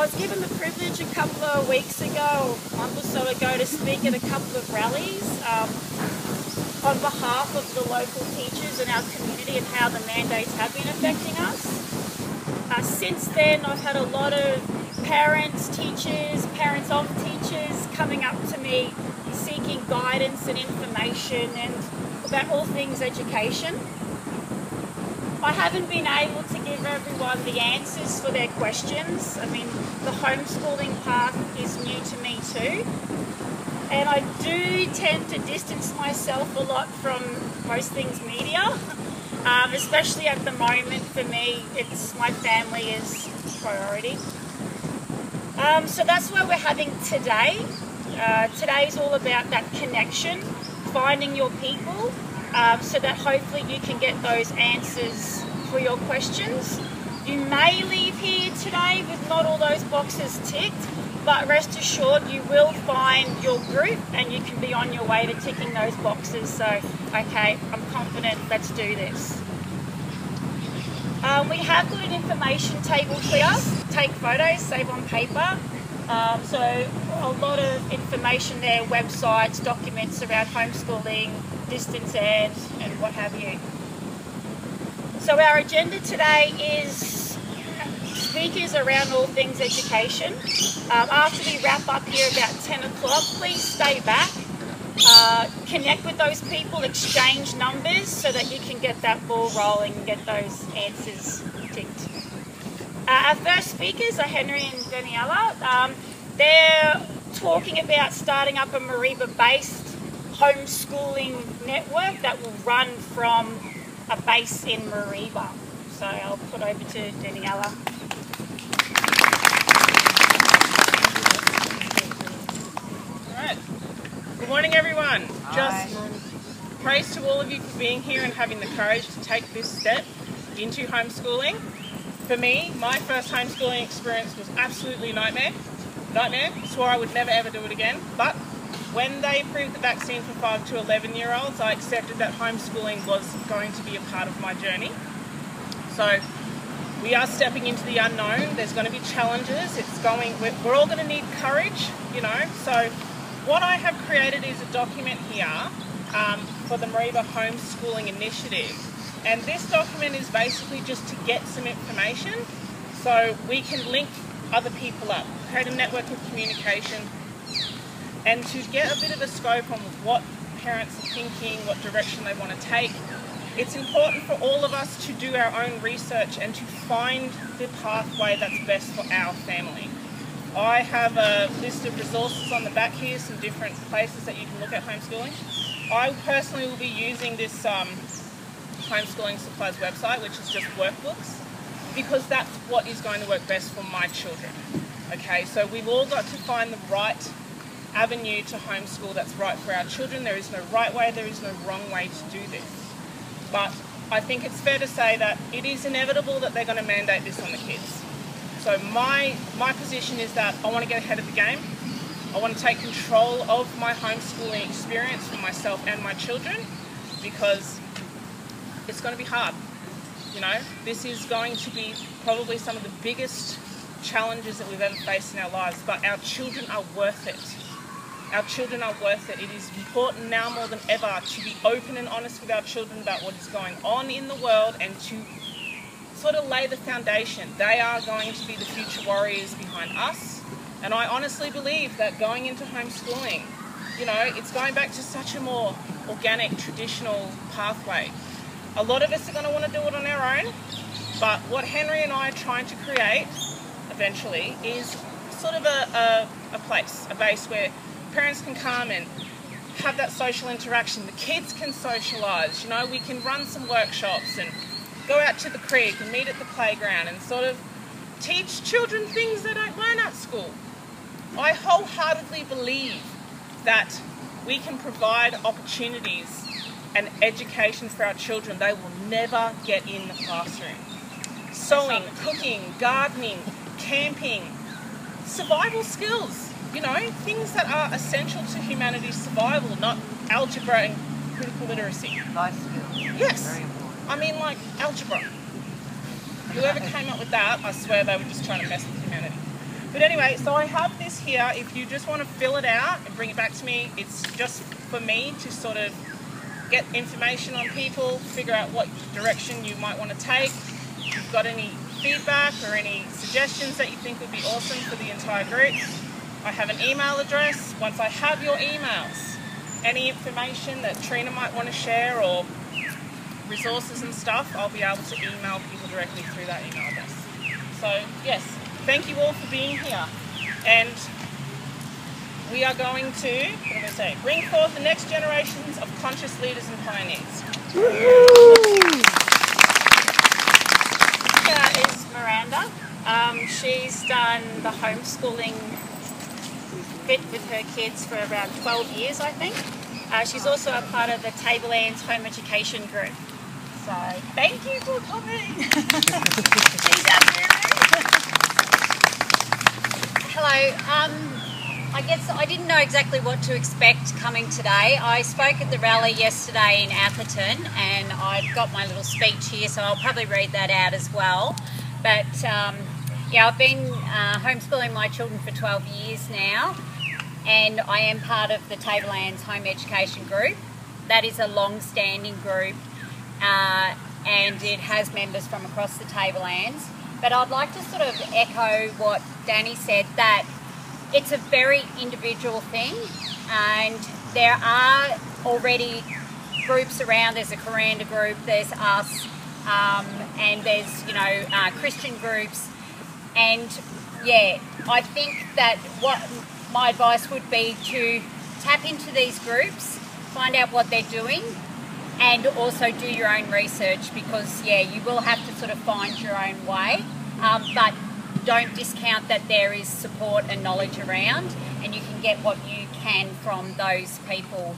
was given the privilege a couple of weeks ago, a month or so ago, to speak at a couple of rallies on behalf of the local teachers in our community and how the mandates have been affecting us. Since then, I've had a lot of parents, teachers, parents of teachers coming up to me seeking guidance and information and about all things education. I haven't been able to give everyone the answers for their questions. I mean, the homeschooling path is new to me too. And I do tend to distance myself a lot from most things media, especially at the moment. For me, it's my family is priority. So that's why we're having today. Today's all about that connection, finding your people, so that hopefully you can get those answers for your questions. You may leave here today with not all those boxes ticked, but rest assured you will find your group and you can be on your way to ticking those boxes. So, okay, I'm confident, let's do this. We have got an information table here. Take photos, save on paper. So a lot of information there, websites, documents around homeschooling, distance ed, and what have you. So our agenda today is speakers around all things education. After we wrap up here about 10 o'clock, please stay back, connect with those people, exchange numbers so that you can get that ball rolling and get those answers ticked. Our first speakers are Henry and Daniela. They're talking about starting up a mareeba-based homeschooling network that will run from a base in Mareeba. So I'll put over to Daniela. All right. Good morning, everyone. Just praise to all of you for being here and having the courage to take this step into homeschooling. For me, my first homeschooling experience was absolutely nightmare. Swore I would never ever do it again. But when they approved the vaccine for 5 to 11-year-olds, I accepted that homeschooling was going to be a part of my journey. So we are stepping into the unknown. There's going to be challenges. We're all going to need courage, you know. So what I have created is a document here for the Mareeba Homeschooling Initiative. And this document is basically just to get some information so we can link other people up, create a network of communication, and to get a bit of a scope on what parents are thinking, what direction they want to take. It's important for all of us to do our own research and to find the pathway that's best for our family. I have a list of resources on the back here, some different places that you can look at homeschooling. I personally will be using this homeschooling supplies website, which is just workbooks, because that's what is going to work best for my children. Okay, so we've all got to find the right avenue to homeschool that's right for our children. There is no right way, there is no wrong way to do this. But I think it's fair to say that it is inevitable that they're going to mandate this on the kids. So my position is that I want to get ahead of the game. I want to take control of my homeschooling experience for myself and my children, because it's going to be hard. You know, this is going to be probably some of the biggest challenges that we've ever faced in our lives, but our children are worth it. Our children are worth it. It is important now more than ever to be open and honest with our children about what is going on in the world and to sort of lay the foundation. They are going to be the future warriors behind us, and I honestly believe that going into homeschooling, you know, it's going back to such a more organic, traditional pathway. A lot of us are going to want to do it on our own, but what Henry and I are trying to create eventually is sort of a place, a base where parents can come and have that social interaction. The kids can socialise, you know, we can run some workshops and go out to the creek and meet at the playground and sort of teach children things they don't learn at school. I wholeheartedly believe that we can provide opportunities and education for our children they will never get in the classroom. Sewing, cooking, gardening, camping, survival skills, you know, things that are essential to humanity's survival, not algebra and critical literacy. Life skills. Yes. Very important. I mean, like algebra. Whoever came up with that, I swear they were just trying to mess with humanity. But anyway, so I have this here. If you just want to fill it out and bring it back to me, it's just for me to sort of get information on people, figure out what direction you might want to take. If you've got any feedback or any suggestions that you think would be awesome for the entire group, I have an email address. Once I have your emails, any information that Trina might want to share or resources and stuff, I'll be able to email people directly through that email address. So yes, thank you all for being here. And we are going to, what am I say, bring forth the next generations of conscious leaders and pioneers. Here is Miranda. She's done the homeschooling bit with her kids for around 12 years, I think. She's also a part of the Tablelands Home Education Group. So thank you for coming. She's out there. Hello. I guess I didn't know exactly what to expect coming today. I spoke at the rally yesterday in Atherton, and I've got my little speech here, so I'll probably read that out as well. But yeah, I've been homeschooling my children for 12 years now, and I am part of the Tablelands Home Education Group. That is a long-standing group, and it has members from across the Tablelands. But I'd like to sort of echo what Danny said, that it's a very individual thing, and there are already groups around. There's a Kuranda group, there's us, and there's, you know, Christian groups. And yeah, I think that what my advice would be to tap into these groups, find out what they're doing, and also do your own research, because yeah, you will have to sort of find your own way, but don't discount that there is support and knowledge around, and you can get what you can from those people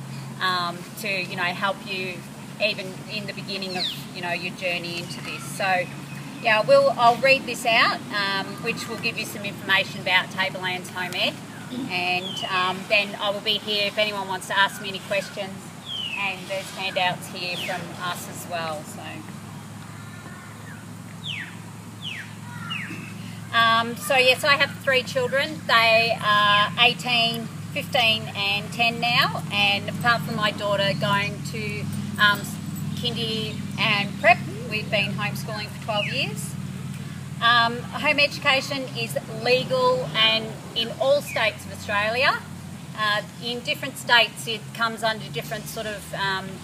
to, you know, help you even in the beginning of, you know, your journey into this. So yeah, I'll read this out, which will give you some information about Tablelands Home Ed, and then I will be here if anyone wants to ask me any questions, and there's handouts here from us as well. So yes, I have 3 children. They are 18, 15 and 10 now, and apart from my daughter going to kindy and prep, we've been homeschooling for 12 years. Home education is legal and in all states of Australia. In different states it comes under different sort of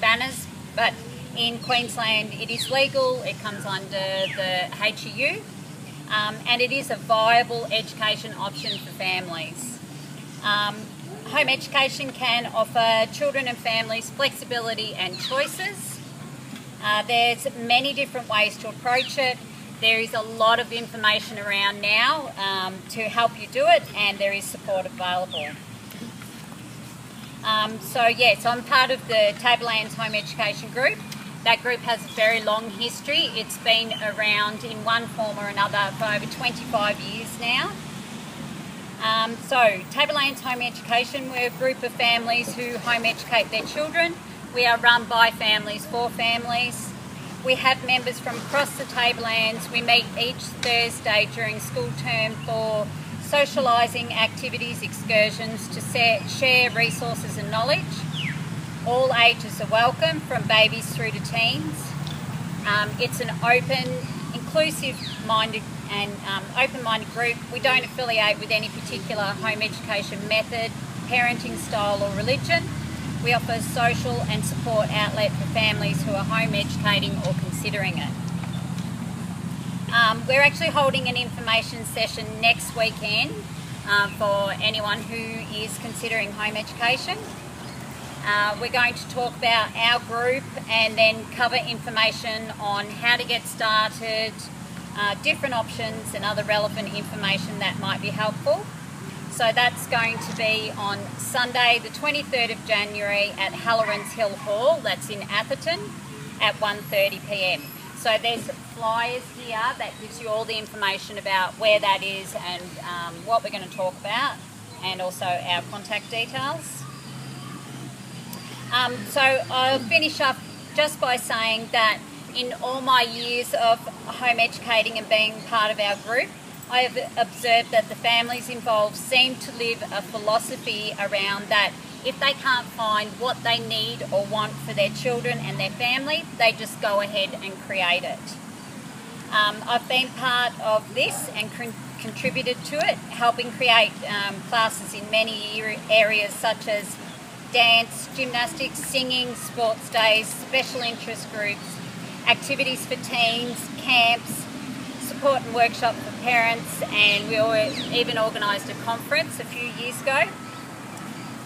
banners, but in Queensland it is legal, it comes under the HEU. And it is a viable education option for families. Home education can offer children and families flexibility and choices. There's many different ways to approach it. There is a lot of information around now to help you do it, and there is support available. So yes, I'm part of the Tablelands Home Education Group. That group has a very long history. It's been around in one form or another for over 25 years now. So Tablelands Home Education, we're a group of families who home educate their children. We are run by families for families. We have members from across the Tablelands. We meet each Thursday during school term for socialising activities, excursions, to share resources and knowledge. All ages are welcome, from babies through to teens. It's an open, inclusive-minded and open-minded group. We don't affiliate with any particular home education method, parenting style or religion. We offer a social and support outlet for families who are home educating or considering it. We're actually holding an information session next weekend for anyone who is considering home education. We're going to talk about our group and then cover information on how to get started, different options and other relevant information that might be helpful. So that's going to be on Sunday the 23rd of January at Halloran's Hill Hall, that's in Atherton, at 1:30 p.m. So there's flyers here that gives you all the information about where that is and what we're going to talk about, and also our contact details. So I'll finish up just by saying that in all my years of home educating and being part of our group, I have observed that the families involved seem to live a philosophy around that if they can't find what they need or want for their children and their family, they just go ahead and create it. I've been part of this and contributed to it, helping create classes in many areas such as dance, gymnastics, singing, sports days, special interest groups, activities for teens, camps, support and workshop for parents, and we even organised a conference a few years ago.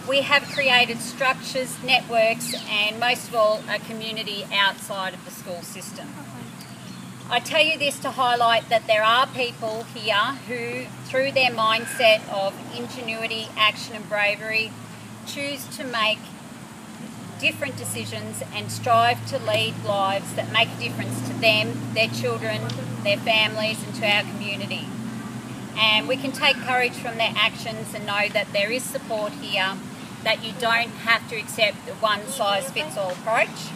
We have created structures, networks, and most of all, a community outside of the school system. I tell you this to highlight that there are people here who, through their mindset of ingenuity, action and bravery, choose to make different decisions and strive to lead lives that make a difference to them, their children, their families and to our community. And we can take courage from their actions and know that there is support here, that you don't have to accept the one-size-fits-all approach.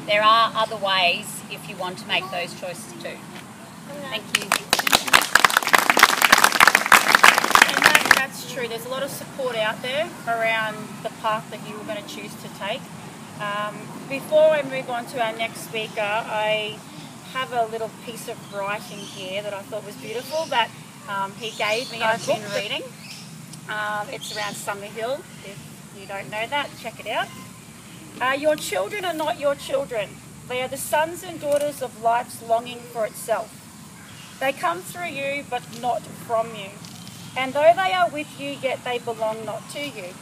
There are other ways if you want to make those choices too. Thank you. And that's true. There's a lot of support out there around the path that you were going to choose to take. Before I move on to our next speaker, I have a little piece of writing here that I thought was beautiful that he gave me. I've been reading. It's around Summerhill. If you don't know that, check it out. Your children are not your children. They are the sons and daughters of life's longing for itself. They come through you, but not from you. And though they are with you, yet they belong not to you.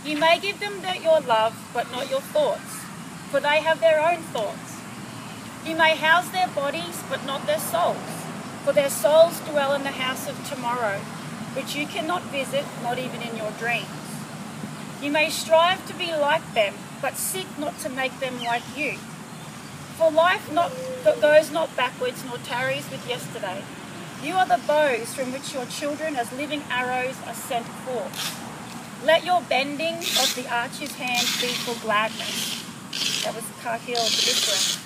You may give them your love, but not your thoughts, for they have their own thoughts. You may house their bodies, but not their souls, for their souls dwell in the house of tomorrow, which you cannot visit, not even in your dreams. You may strive to be like them, but seek not to make them like you. For life goes not backwards, nor tarries with yesterday. You are the bows from which your children as living arrows are sent forth. Let your bending of the archer's hand be for gladness. That was Kahil Bidra.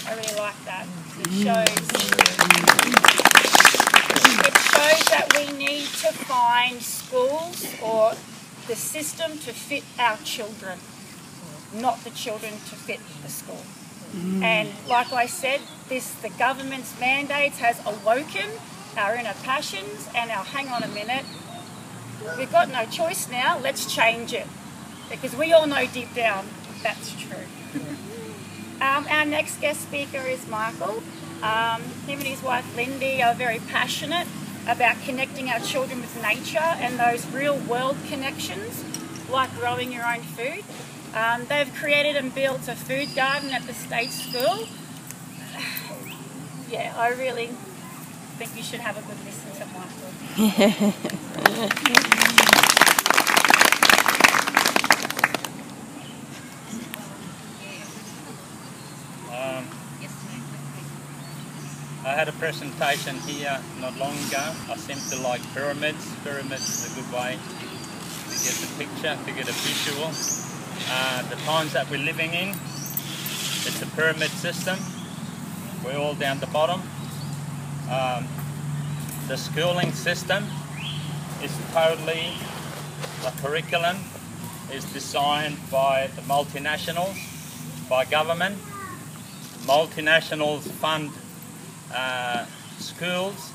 I really like that. It shows that we need to find schools or the system to fit our children, not the children to fit the school. And like I said, the government's mandates has awoken our inner passions and our hang on a minute, we've got no choice now, let's change it. Because we all know deep down that's true. Our next guest speaker is Michael. Him and his wife Lindy are very passionate about connecting our children with nature and those real world connections, like growing your own food. They've created and built a food garden at the state school. Yeah, I really think you should have a good listen to Michael. I had a presentation here not long ago. I seem to like pyramids. Pyramids is a good way to get the picture, to get a visual. The times that we're living in, it's a pyramid system. We're all down the bottom. The schooling system is totally, the curriculum is designed by the multinationals, by government. Multinationals fund schools,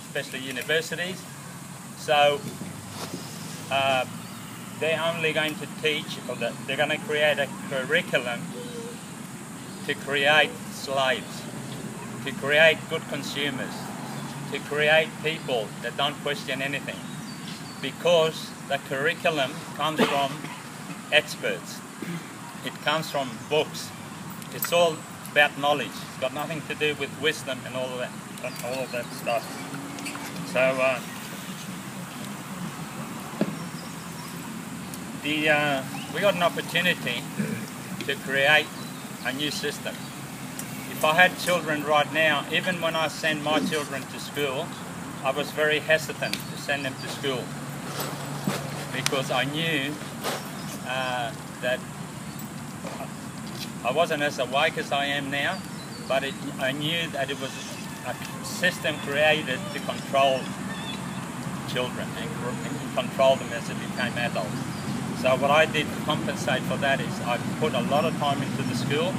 especially universities, so they're only going to teach, or they're going to create a curriculum to create slaves, to create good consumers, to create people that don't question anything, because the curriculum comes from experts, it comes from books, it's all about knowledge. It's got nothing to do with wisdom and all of that stuff. So we got an opportunity to create a new system. If I had children right now, even when I send my children to school, I was very hesitant to send them to school because I knew that I wasn't as awake as I am now, but I knew that it was a system created to control children and control them as they became adults. So what I did to compensate for that is I put a lot of time into the school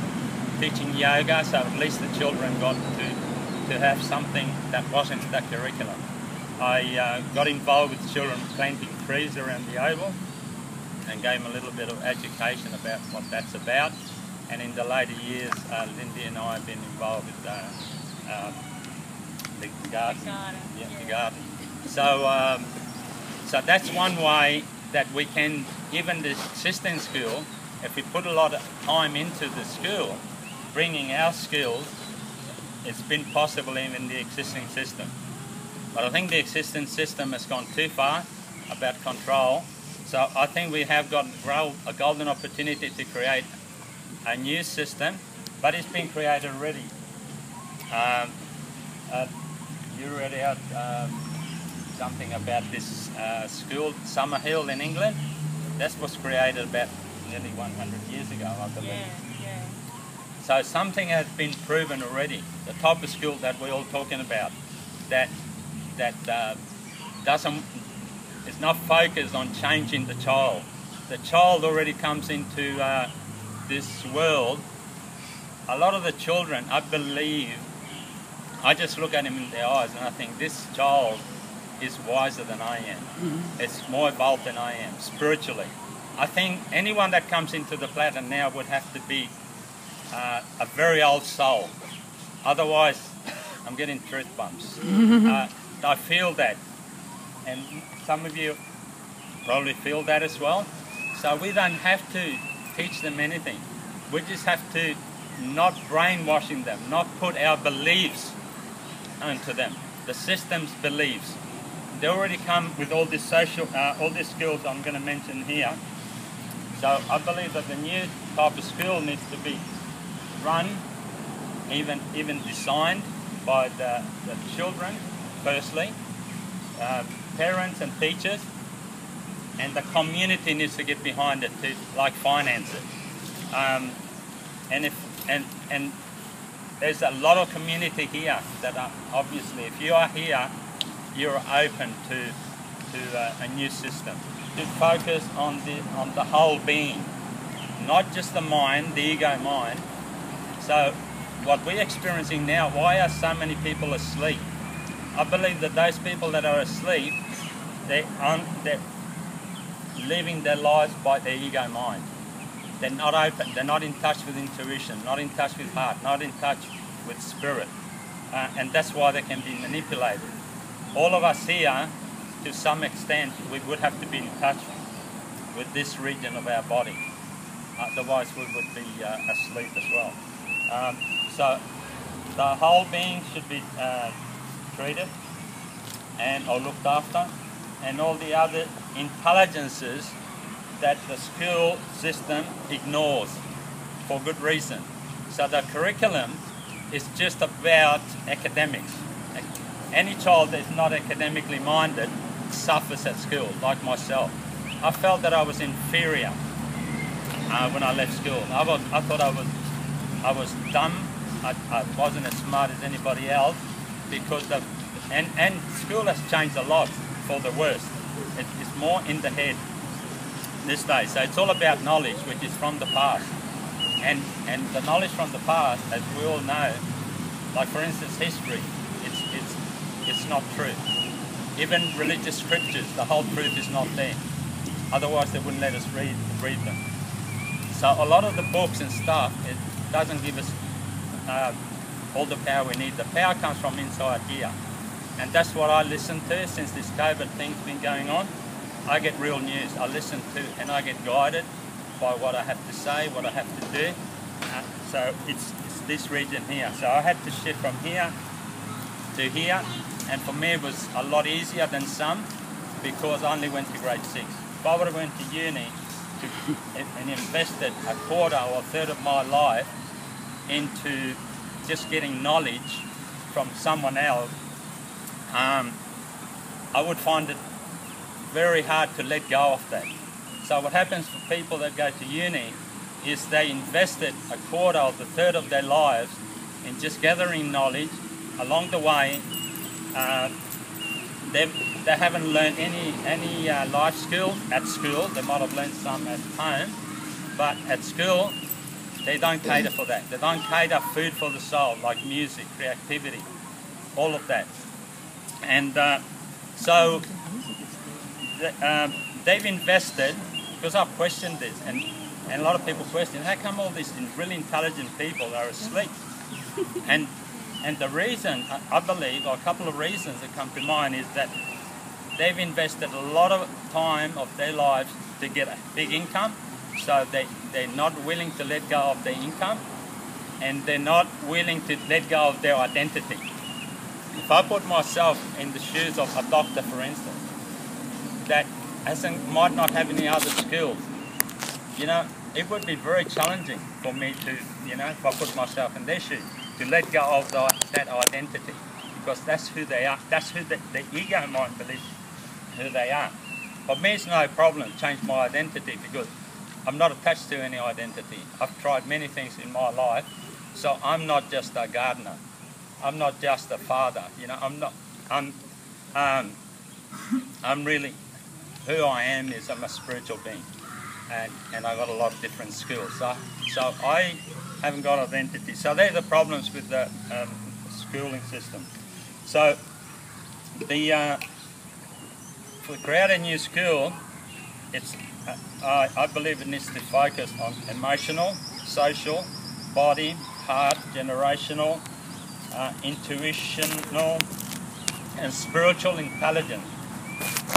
teaching yoga, so at least the children got to have something that wasn't the curriculum. I got involved with children planting trees around the oval and gave them a little bit of education about what that's about. And in the later years, Lindy and I have been involved with the garden. Yeah, the garden. So, so that's one way that we can, even the existing school, if we put a lot of time into the school, bringing our skills, it's been possible even in the existing system. But I think the existing system has gone too far about control. So I think we have got a golden opportunity to create a new system, but it's been created already. You read out something about this school, Summerhill in England. That was created about nearly 100 years ago, I believe. Yeah. So something has been proven already. The type of school that we're all talking about, that is not focused on changing the child. The child already comes into this world. A lot of the children, I believe, I just look at them in their eyes and I think this child is wiser than I am. Mm-hmm. It's more evolved than I am, spiritually. I think anyone that comes into the planet now would have to be a very old soul. Otherwise, I'm getting truth bumps. I feel that. And some of you probably feel that as well. So we don't have to teach them anything. We just have to not brainwashing them, not put our beliefs onto them, the system's beliefs. They already come with all this all these skills I'm going to mention here. So I believe that the new type of school needs to be run, even designed by the children, firstly, parents and teachers, and the community needs to get behind it to finance it. And there's a lot of community here that are obviously, if you are here, you're open to a new system. To focus on the whole being, not just the mind, the ego mind. So what we're experiencing now, why are so many people asleep? I believe that those people that are asleep, they're living their lives by their ego mind. They're not open, they're not in touch with intuition, not in touch with heart, not in touch with spirit. And that's why they can be manipulated. All of us here, to some extent, we would have to be in touch with this region of our body. Otherwise we would be asleep as well. So the whole being should be treated or looked after, and all the other intelligences that the school system ignores for good reason. So the curriculum is just about academics. Any child that is not academically minded suffers at school, like myself. I felt that I was inferior when I left school. I thought I was dumb. I wasn't as smart as anybody else because and school has changed a lot for the worse. It's more in the head this day. So it's all about knowledge, which is from the past. And the knowledge from the past, as we all know, like for instance history, it's not true. Even religious scriptures, the whole truth is not there. Otherwise they wouldn't let us read them. So a lot of the books and stuff, it doesn't give us all the power we need. The power comes from inside here. And that's what I listen to since this COVID thing's been going on. I get real news. I listen to and I get guided by what I have to say, what I have to do. So it's this region here. So I had to shift from here to here. And for me it was a lot easier than some because I only went to grade 6. If I would have went to uni and invested a quarter or a third of my life into just getting knowledge from someone else, I would find it very hard to let go of that. So what happens for people that go to uni is they invested a quarter or a third of their lives in just gathering knowledge along the way, they haven't learned any life skills at school. They might have learned some at home, but at school they don't cater for that. They don't cater food for the soul, like music, creativity, all of that. And so they've invested, because I've questioned this, and a lot of people question, how come all these really intelligent people are asleep? And the reason, I believe, or a couple of reasons that come to mind, is that they've invested a lot of time of their lives to get a big income, so they're not willing to let go of their income, and they're not willing to let go of their identity. If I put myself in the shoes of a doctor, for instance, that might not have any other skills, it would be very challenging for me to, if I put myself in their shoes, to let go of that identity, because that's who they are. That's who the ego might believe who they are. For me, it's no problem to change my identity, because I'm not attached to any identity. I've tried many things in my life, so I'm not just a gardener. I'm not just a father. I'm really, who I am is I'm a spiritual being, and I got a lot of different skills. So I haven't got identity. So they're the problems with the schooling system. So if we create a new school, I believe it needs to focus on emotional, social, body, heart, generational, intuitional, and spiritual intelligence.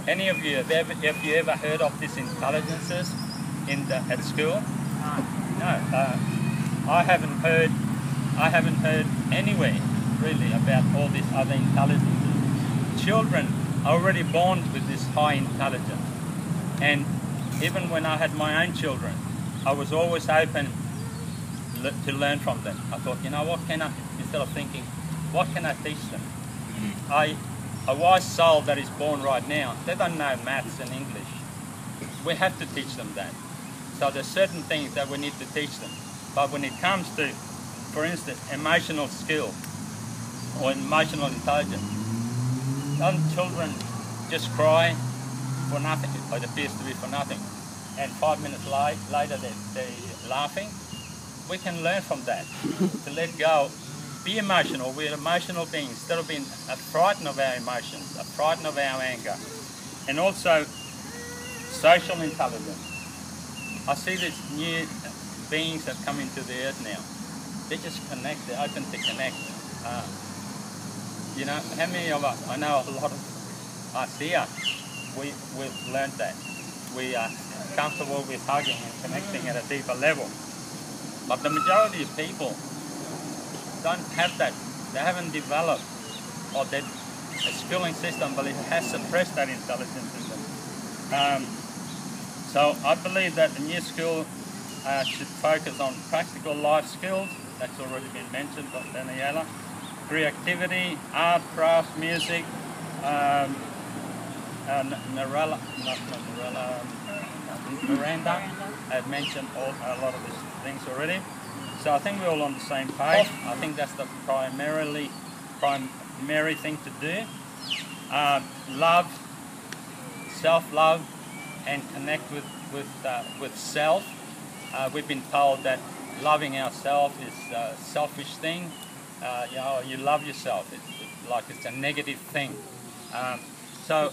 Any of you, have you ever heard of these intelligences at school? No. I haven't heard anywhere really about all these other intelligences. Children are already born with this high intelligence, and even when I had my own children, I was always open to learn from them. I thought, what can I, instead of thinking, what can I teach them? A wise soul that is born right now, they don't know maths and English. We have to teach them that. So there's certain things that we need to teach them. But when it comes to, for instance, emotional skill or emotional intelligence, some children just cry for nothing, or it appears to be for nothing, and 5 minutes later they're laughing. We can learn from that, to let go, be emotional. We're emotional beings, instead of being frightened of our emotions, frightened of our anger. And also social intelligence. I see these new beings that come into the earth now. They just connect, they're open to connect. How many of us, I know a lot of us here, we've learned that. We are comfortable with hugging and connecting at a deeper level. But the majority of people don't have that. They haven't developed, or the schooling system, but it has suppressed that intelligence in them. So I believe that the new school should focus on practical life skills. That's already been mentioned by Daniela. Creativity, art, craft, music. Miranda had mentioned a lot of these things already. So I think we're all on the same page. I think that's the primary thing to do. Love, self-love, and connect with self. We've been told that loving ourselves is a selfish thing. You love yourself. It's like it's a negative thing. So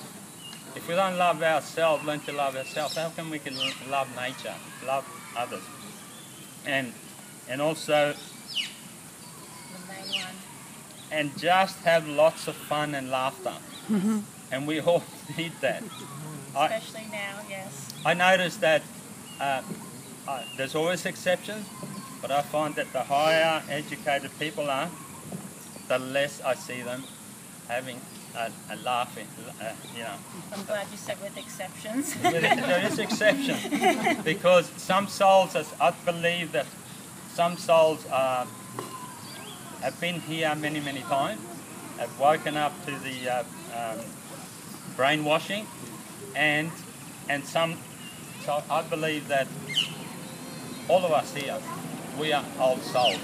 if we don't love ourselves, learn to love ourselves, how can we love nature, love others? And also, and just have lots of fun and laughter. Mm-hmm. And we all need that. Especially now, yes. I noticed that there's always exceptions, but I find that the higher educated people are, the less I see them having a laugh. I'm glad you said with exceptions. There is exceptions, because some souls, I believe that some souls have been here many, many times, have woken up to the brainwashing, and some. So I believe that all of us here, we are old souls.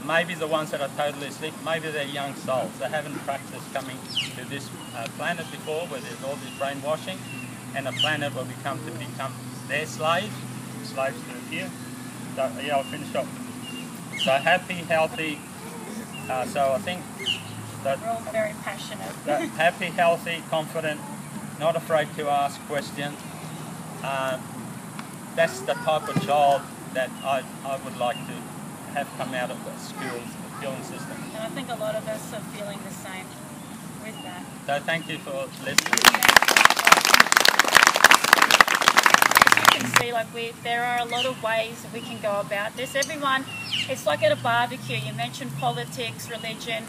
maybe the ones that are totally asleep, maybe they're young souls. They haven't practiced coming to this planet before, where there's all this brainwashing, and a planet will become their slaves to here. So yeah, I'll finish up. So happy, healthy. So I think that We're all very passionate. happy, healthy, confident, not afraid to ask questions. That's the type of child that I would like to have come out of the schooling system. And I think a lot of us are feeling the same with that. So thank you for listening. As you can see, like there are a lot of ways that we can go about this. Everyone, it's like at a barbecue. You mentioned politics, religion,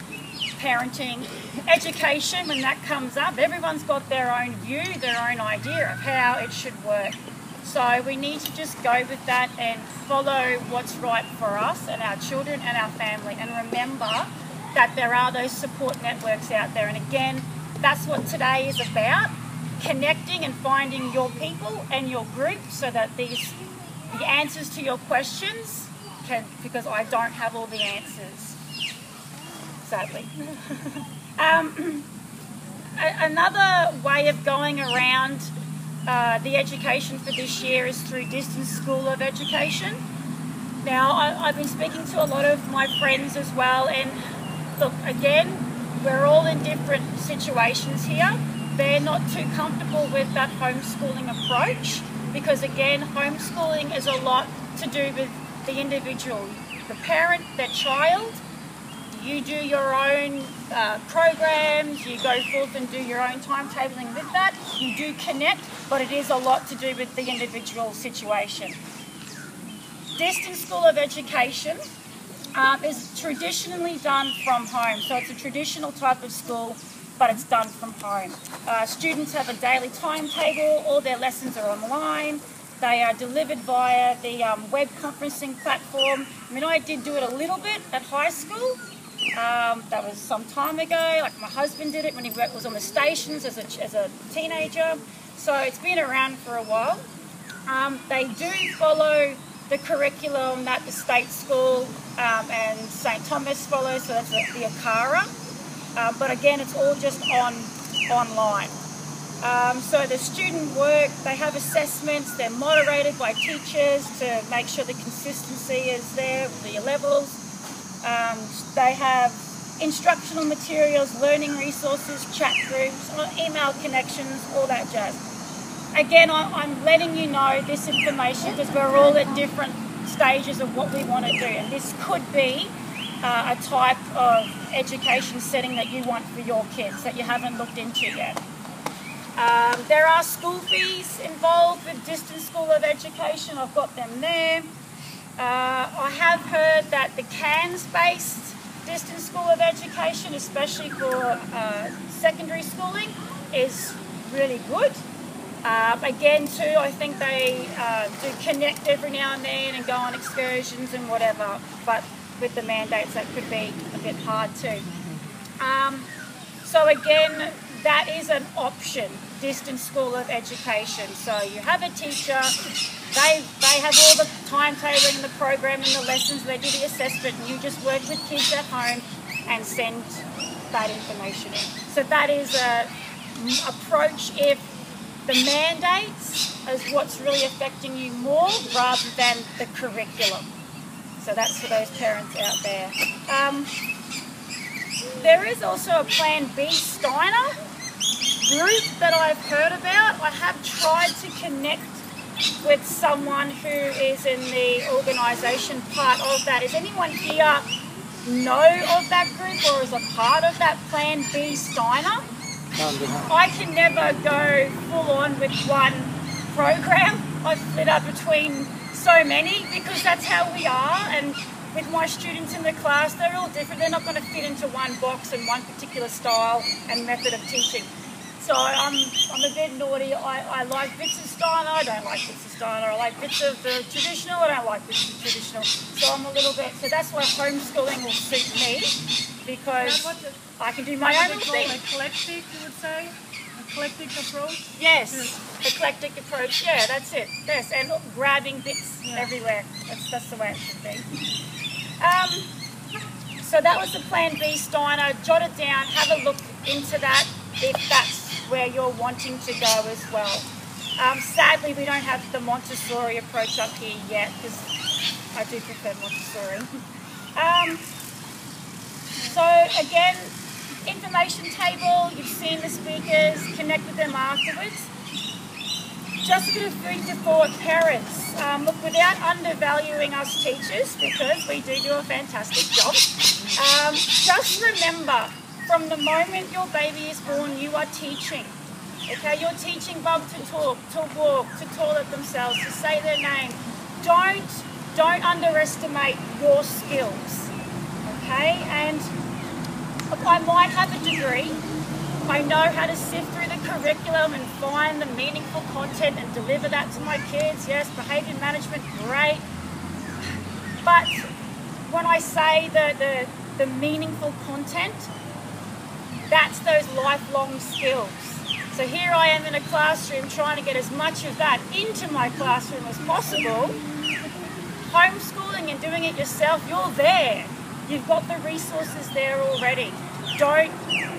parenting, education. When that comes up, everyone's got their own view, their own idea of how it should work. So we need to just go with that and follow what's right for us and our children and our family, and remember that there are those support networks out there. And again, that's what today is about, connecting and finding your people and your group, so that the answers to your questions because I don't have all the answers, sadly. Another way of going around the education for this year is through Distance School of Education. Now, I've been speaking to a lot of my friends as well, and look, again, we're all in different situations here. They're not too comfortable with that homeschooling approach because, again, homeschooling is a lot to do with the individual, the parent, their child. You do your own programs, you go forth and do your own timetabling with that. You do connect, but it is a lot to do with the individual situation. Distance School of Education is traditionally done from home. So it's a traditional type of school, but it's done from home. Students have a daily timetable, all their lessons are online. They are delivered via the web conferencing platform. I mean, I did do it a little bit at high school. That was some time ago. Like my husband did it when he was on the stations as a teenager. So it's been around for a while. They do follow the curriculum that the state school and St. Thomas follows, so that's the ACARA. But again, it's all just online. So the student work, they have assessments, they're moderated by teachers to make sure the consistency is there with the levels. They have instructional materials, learning resources, chat groups, email connections, all that jazz. Again, I'm letting you know this information because we're all at different stages of what we want to do, and this could be a type of education setting that you want for your kids that you haven't looked into yet. There are school fees involved with Distance School of Education. I've got them there. I have heard that the Cairns-based Distance School of Education, especially for secondary schooling, is really good. Again, too, I think they do connect every now and then and go on excursions and whatever, but with the mandates that could be a bit hard too. So again, that is an option, Distance School of Education. So you have a teacher, they have all the timetabling, the program and the lessons, they do the assessment, and you just work with kids at home and send that information in. So that is an approach if the mandates is what's really affecting you more rather than the curriculum. So that's for those parents out there. There is also a Plan B Steiner group that I've heard about. I have tried to connect with someone who is in the organisation part of that. Is anyone here know of that group or is a part of that Plan B Steiner? I can never go full on with one program. I split up between so many because that's how we are, and with my students in the class, they're all different. They're not going to fit into one box and one particular style and method of teaching. So I'm a bit naughty. I like bits of Steiner, I don't like bits of Steiner. I like bits of the traditional, I don't like bits of traditional. So I'm a little bit, so that's why homeschooling will suit me, because I can do my own little thing. Eclectic, you would say? Eclectic approach? Yes, eclectic approach, yeah, that's it. Yes, and grabbing bits everywhere. That's the way it should be. So that was the Plan B, Steiner. Jot it down, have a look into that if that's where you're wanting to go as well. Sadly, we don't have the Montessori approach up here yet, because I do prefer Montessori. So again, information table, you've seen the speakers, connect with them afterwards. Just a bit of food for parents. Look, without undervaluing us teachers, because we do a fantastic job, just remember, from the moment your baby is born, you are teaching. Okay, you're teaching Bub to talk, to walk, to toilet themselves, to say their name. Don't underestimate your skills. Okay, and I might have a degree. I know how to sift through the curriculum and find the meaningful content and deliver that to my kids. Yes, behaviour management, great. But when I say the meaningful content, that's those lifelong skills. So here I am in a classroom trying to get as much of that into my classroom as possible. Homeschooling and doing it yourself, you're there. You've got the resources there already. Don't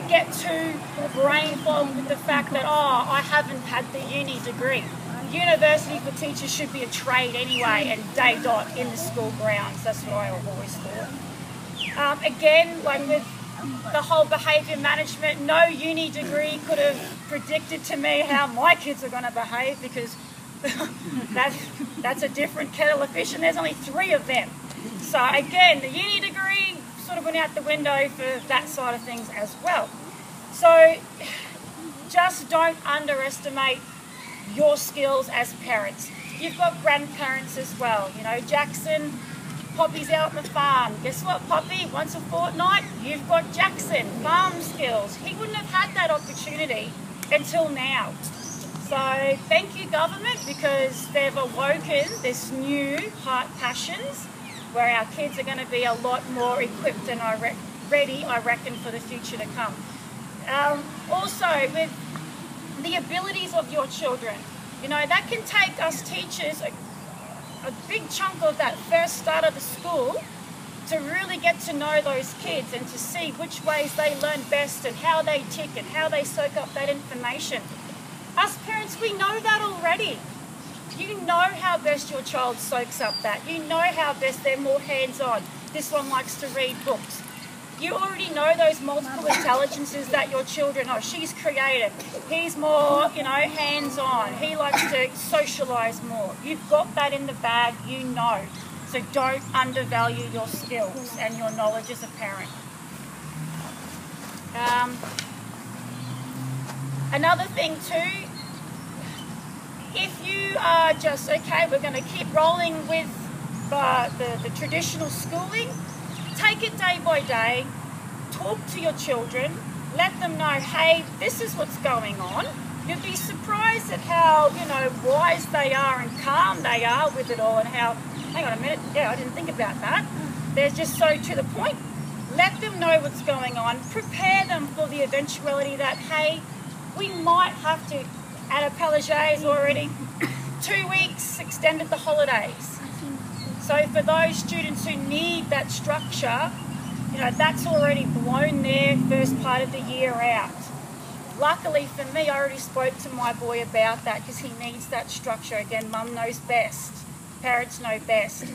get too brain fogged with the fact that, oh, I haven't had the uni degree. University for teachers should be a trade anyway, and day dot in the school grounds. That's what I always thought. Again, like with the whole behaviour management, no uni degree could have predicted to me how my kids are going to behave, because that's a different kettle of fish, and there's only 3 of them. So again, the uni degree sort of went out the window for that side of things as well. So just don't underestimate your skills as parents. You've got grandparents as well. You know, Jackson, Poppy's out on the farm. Guess what, Poppy? Once a fortnight, you've got Jackson, farm skills. He wouldn't have had that opportunity until now. So thank you, government, because they've awoken this new heart passions where our kids are going to be a lot more equipped and ready, I reckon, for the future to come. Also, with the abilities of your children, you know, that can take us teachers a big chunk of that first start of the school to really get to know those kids and to see which ways they learn best and how they tick and how they soak up that information. Us parents, we know that already. You know how best your child soaks up that. You know how best they're more hands-on. This one likes to read books. You already know those multiple intelligences that your children are. She's creative. He's more, you know, hands-on. He likes to socialise more. You've got that in the bag, you know. So don't undervalue your skills and your knowledge as a parent. Another thing too, if you are just, okay, we're going to keep rolling with the traditional schooling, take it day by day, talk to your children, let them know, hey, this is what's going on. You'll be surprised at how, you know, wise they are and calm they are with it all, and how, hang on a minute, yeah, I didn't think about that. They're just so to the point. Let them know what's going on. Prepare them for the eventuality that, hey, we might have to, at a Pelagé's already, 2 weeks extended the holidays. So for those students who need that structure, you know, that's already blown their first part of the year out. Luckily for me, I already spoke to my boy about that because he needs that structure. Again, mum knows best, parents know best.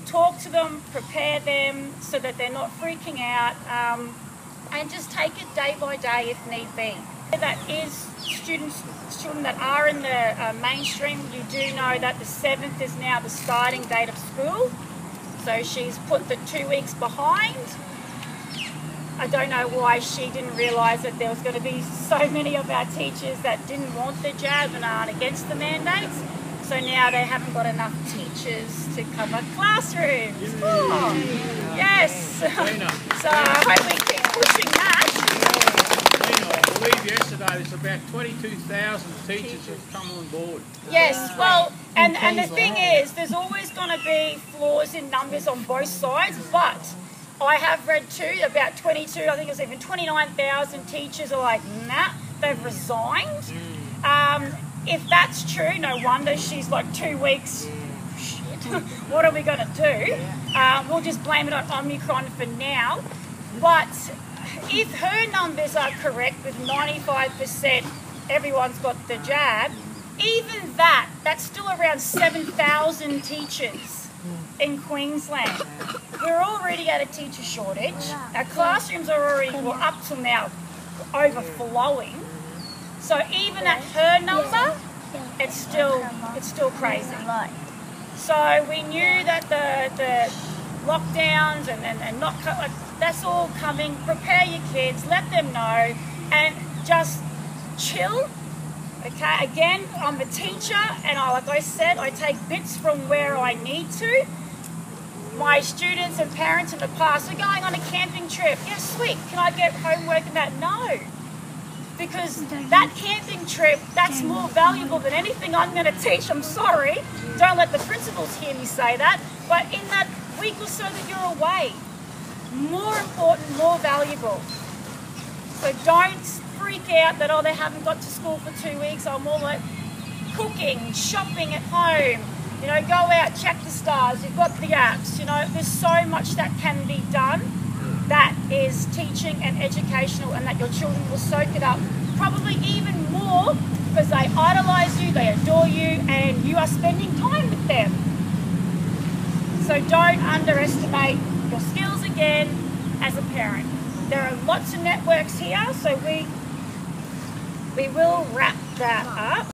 Talk to them, prepare them so that they're not freaking out, and just take it day by day if need be. That is children that are in the mainstream. You do know that the 7th is now the starting date of school, so she's put the 2 weeks behind. I don't know why she didn't realise that there was going to be so many of our teachers that didn't want the jab and aren't against the mandates. So now they haven't got enough teachers to cover classrooms. Oh, yes. So I hope we keep pushing that. I believe yesterday there's about 22,000 teachers have come on board. Yes, well, and the thing is, there's always going to be flaws in numbers on both sides, but I have read too, about 22, I think it was even 29,000 teachers are like, nah, they've resigned. If that's true, no wonder she's like 2 weeks, shit. what are we going to do? We'll just blame it on Omicron for now. But if her numbers are correct with 95% everyone's got the jab, even that's still around 7,000 teachers in Queensland. We're already at a teacher shortage. Our classrooms are already, well, up till now, overflowing. So even at her number, it's still crazy. So we knew that the lockdowns and not like that's all coming. Prepare your kids, let them know, and just chill. Okay, again, I'm a teacher, and like I said, I take bits from where I need to. My students and parents in the past are going on a camping trip. Yeah, sweet. Can I get homework about? No. Because that camping trip, that's more valuable than anything I'm going to teach. I'm sorry. Don't let the principals hear me say that. But in that week or so that you're away, more important, more valuable. So don't freak out that, oh, they haven't got to school for 2 weeks. I'm all like cooking, shopping at home. You know, go out, check the stars. You've got the apps. You know, there's so much that can be done that is teaching and educational, and that your children will soak it up probably even more because they idolise you, they adore you, and you are spending time with them. So don't underestimate your skills again as a parent. There are lots of networks here, so we will wrap that up.